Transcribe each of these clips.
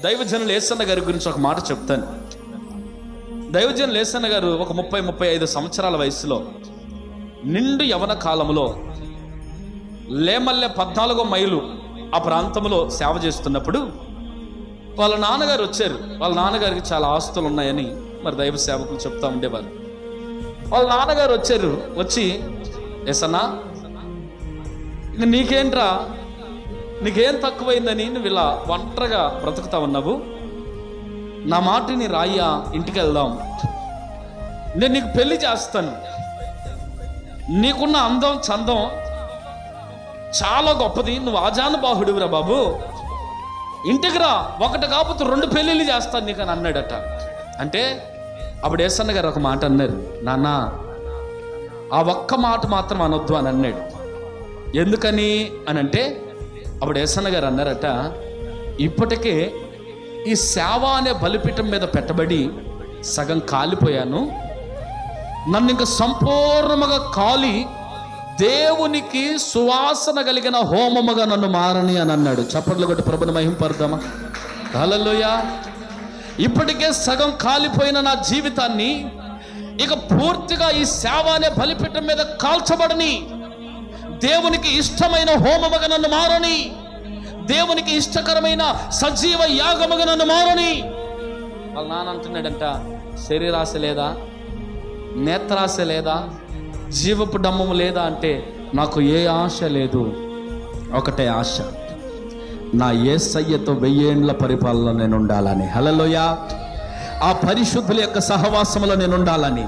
దైవజనులు యేసన్న గారి గురించి ఒక మాట చెప్తాను. దైవజనులు యేసన్న గారు ఒక 30-35 సంవత్సరాల వయసులో నిండు యవన కాలంలో లేమల్లె 14 మైలు ఆ ప్రాంతంలో సేవ చేస్తున్నప్పుడు వాళ్ళ నాన్నగారు వచ్చారు. వాళ్ళ నాన్నగారికి చాలా ఆస్తులు ఉన్నాయని మరి దైవ సేవకులు చెప్తా ఉండేవారు. వాళ్ళ నాన్నగారు వచ్చారు. వచ్చి, యేసన్నా నీకేంట్రా, నీకేం తక్కువైందని నువ్వు ఇలా ఒంటరిగా బ్రతుకుతా ఉన్నావు, నా మాటిని రాయ్యా, ఇంటికి వెళ్దాం, నేను నీకు పెళ్లి చేస్తాను, నీకున్న అందం చందం చాలా గొప్పది, నువ్వు ఆజానుబాహుడివిరా బాబు, ఇంటికి రా, ఒకటి కాకపోతే 2 పెళ్ళిళ్ళు చేస్తాను నీకు అని అన్నాడట. అంటే అప్పుడు యేసన్న గారు ఒక మాట అన్నారు, నాన్న ఆ ఒక్క మాట మాత్రం అనొద్దు అని అన్నాడు. ఎందుకని అని అంటే అప్పుడు యేసన్న గారు అన్నారట, ఇప్పటికే ఈ సేవ అనే బలిపీఠం మీద పెట్టబడి సగం కాలిపోయాను, నన్ను ఇంకా సంపూర్ణముగా కాలి దేవునికి సువాసన కలిగిన హోమముగా నన్ను మారని అని అన్నాడు. చప్పట్లు కొట్టి ప్రభుని మహింపరుద్దామా? హల్లెలూయా. ఇప్పటికే సగం కాలిపోయిన నా జీవితాన్ని ఇక పూర్తిగా ఈ సేవ అనే బలిపీఠం మీద కాల్చబడని, దేవునికి ఇష్టమైన హోమముగా నన్ను మారని, దేవునికి ఇష్టకరమైన సజీవ యాగముగా నన్ను మారని. వాళ్ళ నాన్న అంటున్నాడంట, శరీరాశ లేదా, నేత్రాశ లేదా, జీవపు డమ్మము లేదా అంటే నాకు ఏ ఆశ లేదు, ఒకటే ఆశ, నా యేసయ్యతో 1000 ఏండ్ల పరిపాలన నేను ఉండాలని. హల్లెలూయా. ఆ పరిశుద్ధుల యొక్క సహవాసములో నేను ఉండాలని,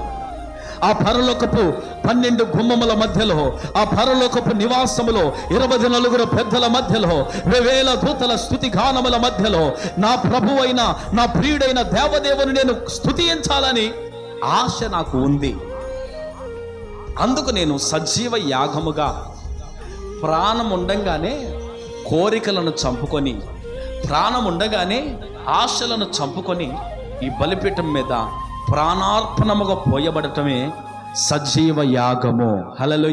ఆ పరలోకపు 12 గుమ్మముల మధ్యలో, ఆ పరలోకపు నివాసములో 24 పెద్దల మధ్యలో, 1000 దూతల స్తుతి గానముల మధ్యలో నా ప్రభువైన నా ప్రియుడైన దేవదేవుని నేను స్తుతించాలని ఆశ నాకు ఉంది. అందుకు నేను సజీవ యాగముగా ప్రాణం ఉండంగానే కోరికలను చంపుకొని, ప్రాణం ఉండగానే ఆశలను చంపుకొని ఈ బలిపీఠం మీద ప్రాణార్పణముగా పోయబడటమే సజీవ యాగము. హల్లెలూయా.